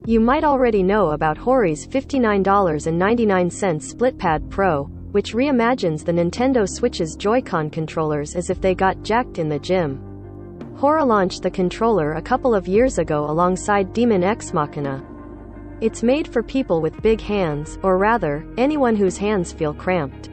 You might already know about Hori's $59.99 SplitPad Pro, which reimagines the Nintendo Switch's Joy-Con controllers as if they got jacked in the gym. Hori launched the controller a couple of years ago alongside Demon Ex Machina. It's made for people with big hands, or rather, anyone whose hands feel cramped.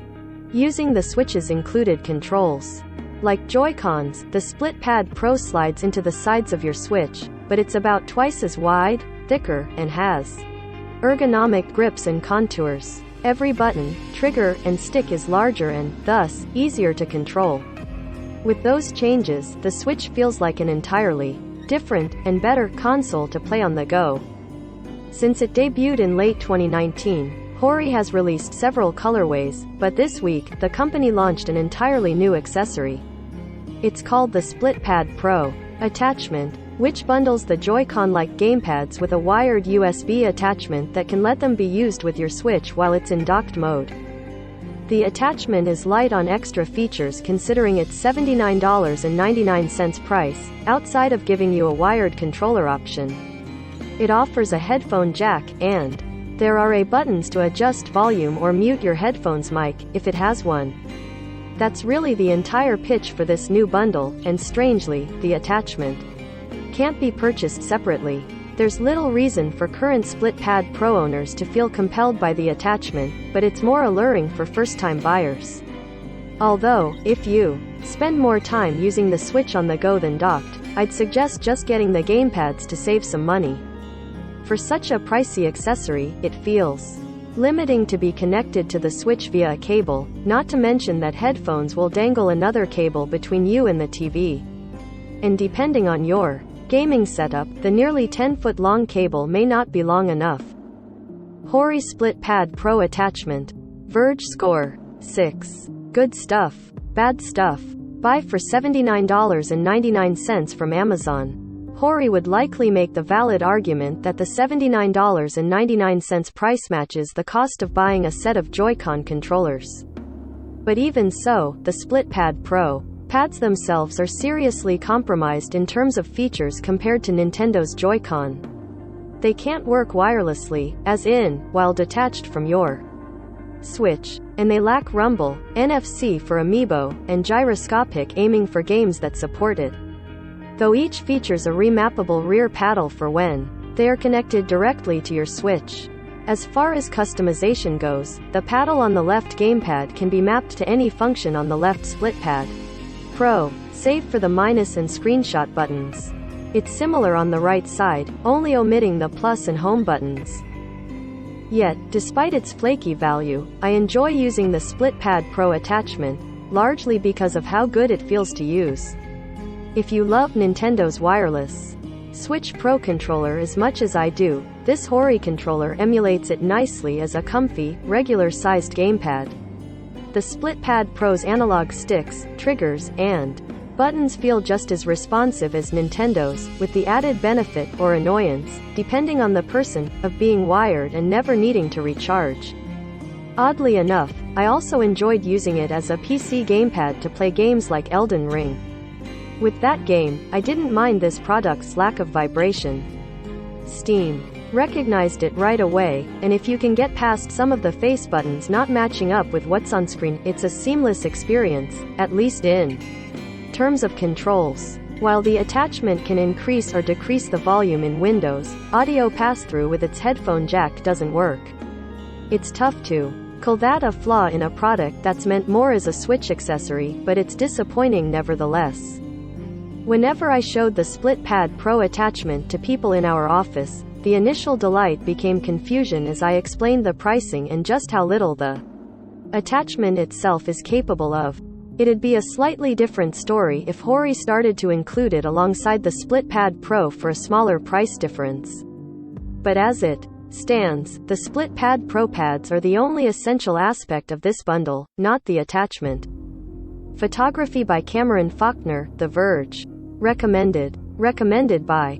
Using the Switch's included controls. Like Joy-Cons, the SplitPad Pro slides into the sides of your Switch, but it's about twice as wide, thicker, and has ergonomic grips and contours. Every button, trigger, and stick is larger and, thus, easier to control. With those changes, the Switch feels like an entirely different and better console to play on the go. Since it debuted in late 2019, Hori has released several colorways, but this week, the company launched an entirely new accessory. It's called the SplitPad Pro attachment, which bundles the Joy-Con-like gamepads with a wired USB attachment that can let them be used with your Switch while it's in docked mode. The attachment is light on extra features considering its $79.99 price, outside of giving you a wired controller option. It offers a headphone jack, and there are buttons to adjust volume or mute your headphones mic, if it has one. That's really the entire pitch for this new bundle, and strangely, the attachment can't be purchased separately. There's little reason for current SplitPad Pro owners to feel compelled by the attachment, but it's more alluring for first-time buyers. Although, if you spend more time using the Switch on the go than docked, I'd suggest just getting the gamepads to save some money. For such a pricey accessory, it feels limiting to be connected to the Switch via a cable, not to mention that headphones will dangle another cable between you and the TV. And depending on your gaming setup, the nearly 10-foot-long cable may not be long enough. Hori SplitPad Pro attachment. Verge score. 6. Good stuff. Bad stuff. Buy for $79.99 from Amazon. Hori would likely make the valid argument that the $79.99 price matches the cost of buying a set of Joy-Con controllers. But even so, the SplitPad Pro pads themselves are seriously compromised in terms of features compared to Nintendo's Joy-Con. They can't work wirelessly, as in, while detached from your Switch, and they lack rumble, NFC for amiibo, and gyroscopic aiming for games that support it. Though each features a remappable rear paddle for when they are connected directly to your Switch. As far as customization goes, the paddle on the left gamepad can be mapped to any function on the left SplitPad Pro, save for the minus and screenshot buttons. It's similar on the right side, only omitting the plus and home buttons. Yet, despite its flaky value, I enjoy using the SplitPad Pro attachment, largely because of how good it feels to use. If you love Nintendo's wireless Switch Pro controller as much as I do, this Hori controller emulates it nicely as a comfy, regular-sized gamepad. The SplitPad Pro's analog sticks, triggers, and buttons feel just as responsive as Nintendo's, with the added benefit, or annoyance, depending on the person, of being wired and never needing to recharge. Oddly enough, I also enjoyed using it as a PC gamepad to play games like Elden Ring. With that game, I didn't mind this product's lack of vibration. Steam recognized it right away, and if you can get past some of the face buttons not matching up with what's on screen, it's a seamless experience, at least in terms of controls. While the attachment can increase or decrease the volume in Windows, audio pass-through with its headphone jack doesn't work. It's tough to call that a flaw in a product that's meant more as a Switch accessory, but it's disappointing nevertheless. Whenever I showed the SplitPad Pro attachment to people in our office, the initial delight became confusion as I explained the pricing and just how little the attachment itself is capable of. It'd be a slightly different story if Hori started to include it alongside the SplitPad Pro for a smaller price difference. But as it stands, the SplitPad Pro pads are the only essential aspect of this bundle, not the attachment. Photography by Cameron Faulkner, The Verge. Recommended by